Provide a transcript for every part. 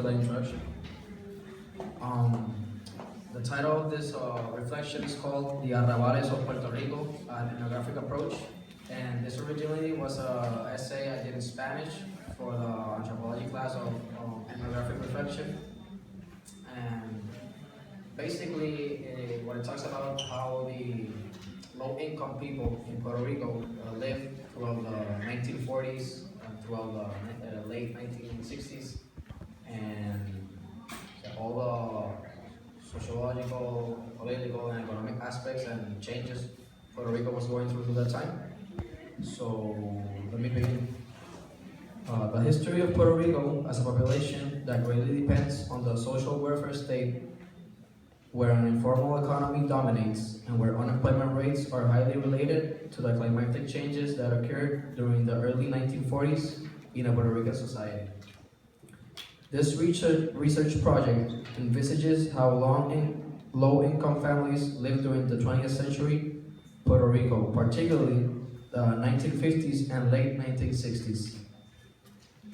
for the introduction. Um, the title of this reflection is called The Arrabales of Puerto Rico, an ethnographic approach. And this originally was an essay I did in Spanish for the anthropology class of ethnographic reflection. And basically, what it talks about how the low-income people in Puerto Rico lived throughout the 1940s and throughout the late 1960s, and all the sociological, political, and economic aspects and changes Puerto Rico was going through that time. So let me begin. The history of Puerto Rico as a population that greatly depends on the social welfare state, where an informal economy dominates and where unemployment rates are highly related to the climatic changes that occurred during the early 1940s in a Puerto Rican society. This research project envisages how low-income families lived during the 20th century Puerto Rico, particularly the 1950s and late 1960s.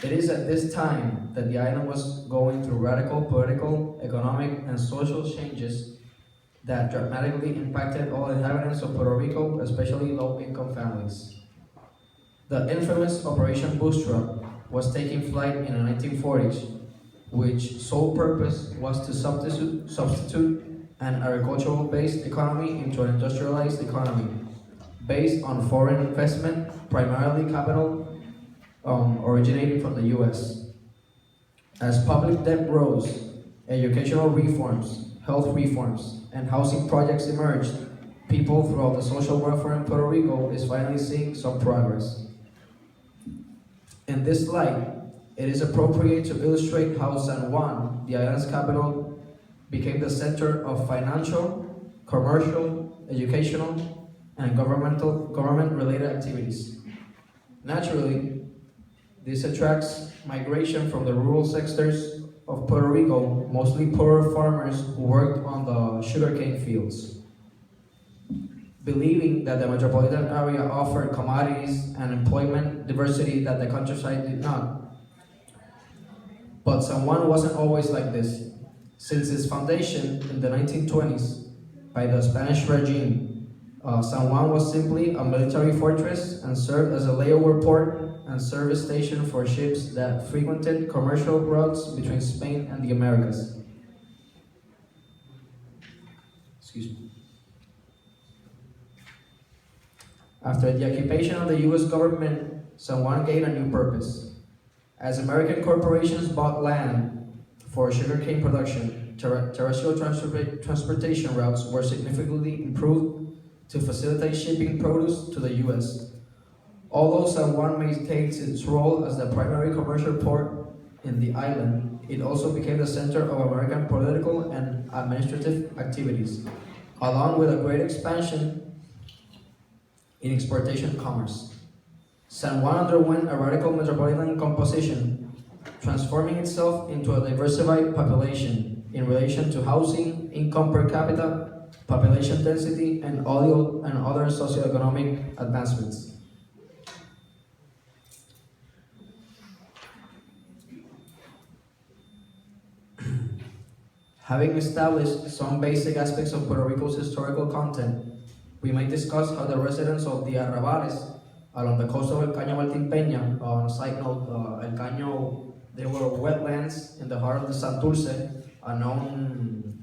It is at this time that the island was going through radical political, economic, and social changes that dramatically impacted all inhabitants of Puerto Rico, especially low-income families. The infamous Operation Bootstrap was taking flight in the 1940s, which sole purpose was to substitute an agricultural-based economy into an industrialized economy based on foreign investment, primarily capital originating from the US. As public debt rose, educational reforms, health reforms, and housing projects emerged, people throughout the social welfare in Puerto Rico is finally seeing some progress. In this light, it is appropriate to illustrate how San Juan, the island's capital, became the center of financial, commercial, educational, and government-related activities. Naturally, this attracts migration from the rural sectors of Puerto Rico, mostly poorer farmers who worked on the sugarcane fields. Believing that the metropolitan area offered commodities and employment diversity that the countryside did not. But San Juan wasn't always like this. Since its foundation in the 1920s by the Spanish regime, San Juan was simply a military fortress and served as a layover port and service station for ships that frequented commercial routes between Spain and the Americas. Excuse me. After the occupation of the US government, San Juan gained a new purpose. As American corporations bought land for sugarcane production, terrestrial transportation routes were significantly improved to facilitate shipping produce to the US. Although San Juan maintains its role as the primary commercial port in the island, it also became the center of American political and administrative activities, along with a great expansion in exportation commerce. San Juan underwent a radical metropolitan composition, transforming itself into a diversified population in relation to housing, income per capita, population density, and other socioeconomic advancements. Having established some basic aspects of Puerto Rico's historical content, we might discuss how the residents of the Arrabales along the coast of El Caño Maltimpeña, on a side note, El Caño, they were wetlands in the heart of the Santurce, a known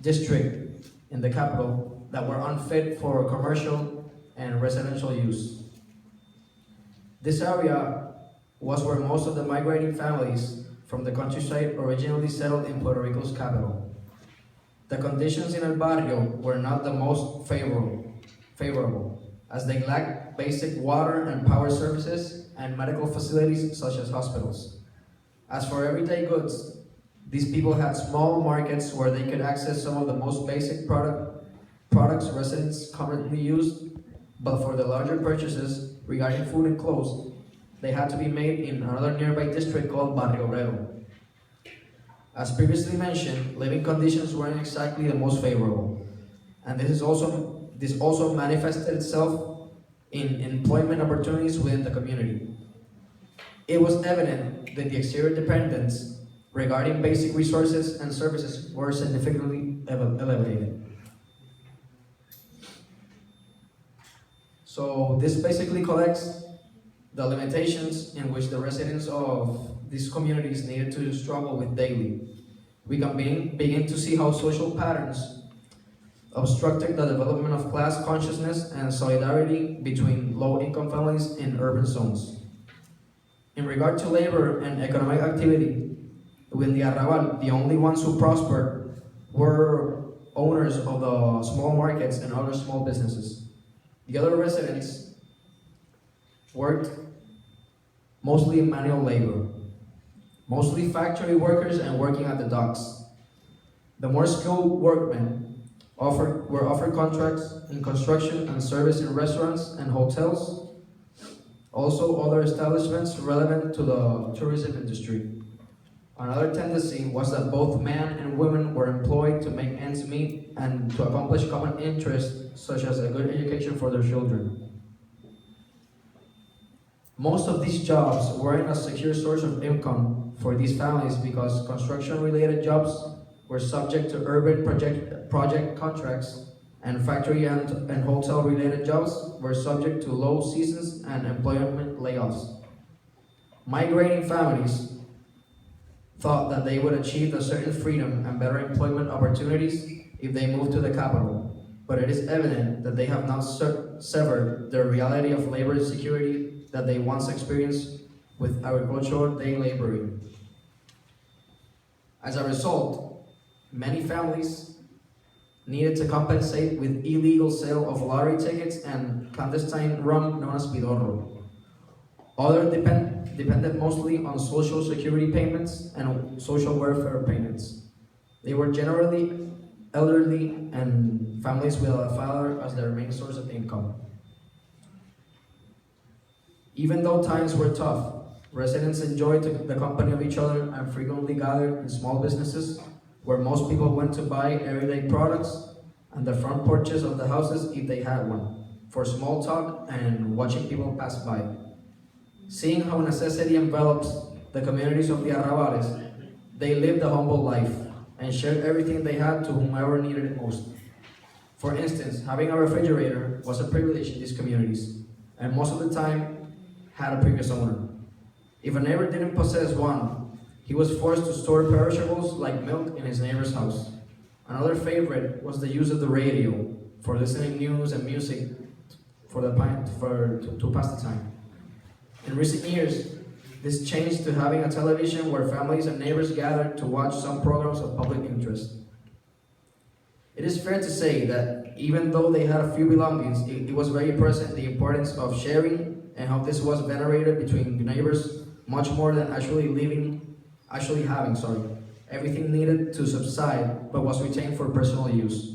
district in the capital, that were unfit for commercial and residential use. This area was where most of the migrating families from the countryside originally settled in Puerto Rico's capital. The conditions in El Barrio were not the most favorable, as they lacked basic water and power services and medical facilities such as hospitals. As for everyday goods, these people had small markets where they could access some of the most basic products residents currently use, but for the larger purchases regarding food and clothes, they had to be made in another nearby district called Barrio Obrero. As previously mentioned, living conditions weren't exactly the most favorable, and this also manifested itself in employment opportunities within the community. It was evident that the exterior dependence regarding basic resources and services were significantly elevated. So this basically collects the limitations in which the residents of these communities needed to struggle with daily. We can begin to see how social patterns obstructed the development of class consciousness and solidarity between low-income families in urban zones. In regard to labor and economic activity, within the Arrabal, the only ones who prospered were owners of the small markets and other small businesses. The other residents worked mostly in manual labor, mostly factory workers and working at the docks. The more skilled workmen were offered contracts in construction and service in restaurants and hotels, also other establishments relevant to the tourism industry. Another tendency was that both men and women were employed to make ends meet and to accomplish common interests such as a good education for their children. Most of these jobs weren't a secure source of income for these families because construction-related jobs were subject to urban project contracts, and factory and hotel-related jobs were subject to low seasons and employment layoffs. Migrating families thought that they would achieve a certain freedom and better employment opportunities if they moved to the capital, but it is evident that they have not severed the reality of labor insecurity that they once experienced with agricultural day laboring. As a result, many families needed to compensate with illegal sale of lottery tickets and clandestine rum known as pidorro. Others depended mostly on social security payments and social welfare payments. They were generally elderly and families with a father as their main source of income. Even though times were tough, residents enjoyed the company of each other and frequently gathered in small businesses where most people went to buy everyday products and the front porches of the houses if they had one, for small talk and watching people pass by. Seeing how necessity envelops the communities of the Arrabales, they lived a humble life and shared everything they had to whomever needed it most. For instance, having a refrigerator was a privilege in these communities, and most of the time had a previous owner. If a neighbor didn't possess one, he was forced to store perishables like milk in his neighbor's house. Another favorite was the use of the radio for listening news and music to pass the time. In recent years, this changed to having a television where families and neighbors gathered to watch some programs of public interest. It is fair to say that even though they had a few belongings, it was very present the importance of sharing and how this was venerated between the neighbors much more than actually having everything needed to subside but was retained for personal use.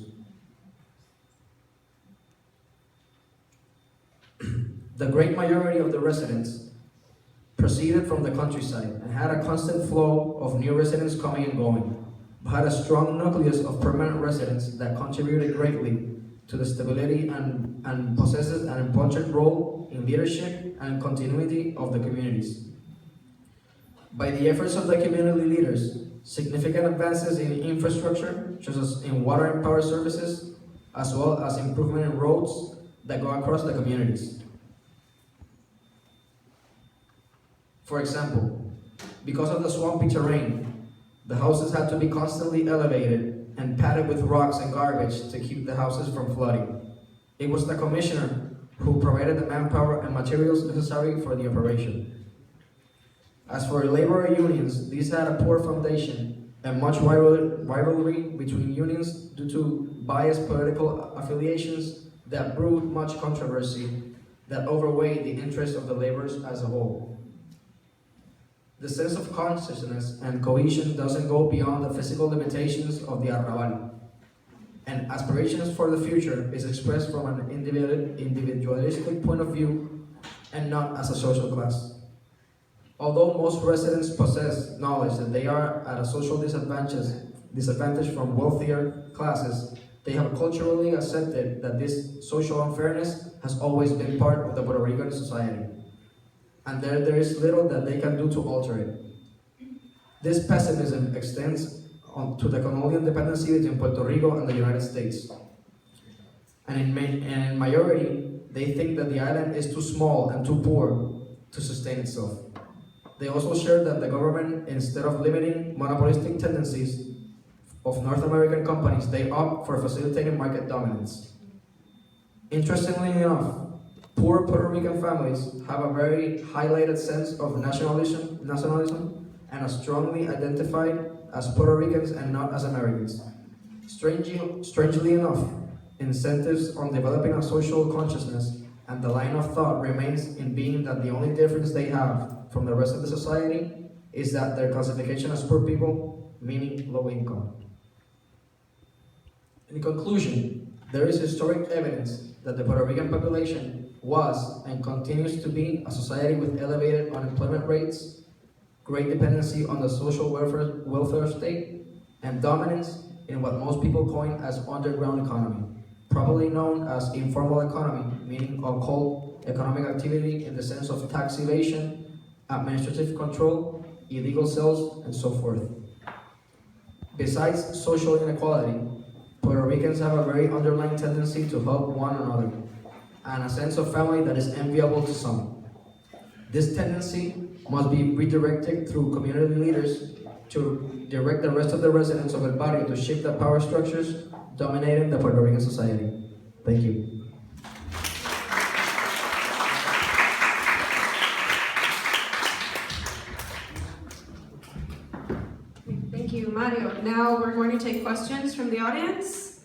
The great majority of the residents proceeded from the countryside and had a constant flow of new residents coming and going, but had a strong nucleus of permanent residents that contributed greatly to the stability and possesses an important role in leadership and continuity of the communities. By the efforts of the community leaders, significant advances in infrastructure, such as in water and power services, as well as improvement in roads that go across the communities. For example, because of the swampy terrain, the houses had to be constantly elevated and padded with rocks and garbage to keep the houses from flooding. It was the commissioner who provided the manpower and materials necessary for the operation. As for labor unions, these had a poor foundation and much rivalry between unions due to biased political affiliations that brewed much controversy that overweighed the interests of the laborers as a whole. The sense of consciousness and cohesion doesn't go beyond the physical limitations of the Arrabal, and aspirations for the future is expressed from an individualistic point of view and not as a social class. Although most residents possess knowledge that they are at a social disadvantage from wealthier classes, they have culturally accepted that this social unfairness has always been part of the Puerto Rican society, and there is little that they can do to alter it. This pessimism extends to the colonial dependency between Puerto Rico and the United States. And in majority, they think that the island is too small and too poor to sustain itself. They also share that the government, instead of limiting monopolistic tendencies of North American companies, they opt for facilitating market dominance. Interestingly enough, poor Puerto Rican families have a very highlighted sense of nationalism and are strongly identified as Puerto Ricans and not as Americans. Strangely enough, incentives on developing a social consciousness and the line of thought remains in being that the only difference they have from the rest of the society is that their classification as poor people, meaning low income. In conclusion, there is historic evidence that the Puerto Rican population was and continues to be a society with elevated unemployment rates, great dependency on the social welfare state, and dominance in what most people coin as underground economy, probably known as informal economy, meaning occult economic activity in the sense of tax evasion, administrative control, illegal sales, and so forth. Besides social inequality, Puerto Ricans have a very underlying tendency to help one another, and a sense of family that is enviable to some. This tendency must be redirected through community leaders to direct the rest of the residents of El Barrio to shift the power structures dominating the Puerto Rican society. Thank you. Thank you, Mario. Now we're going to take questions from the audience.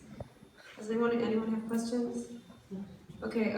Does anyone have questions? Okay,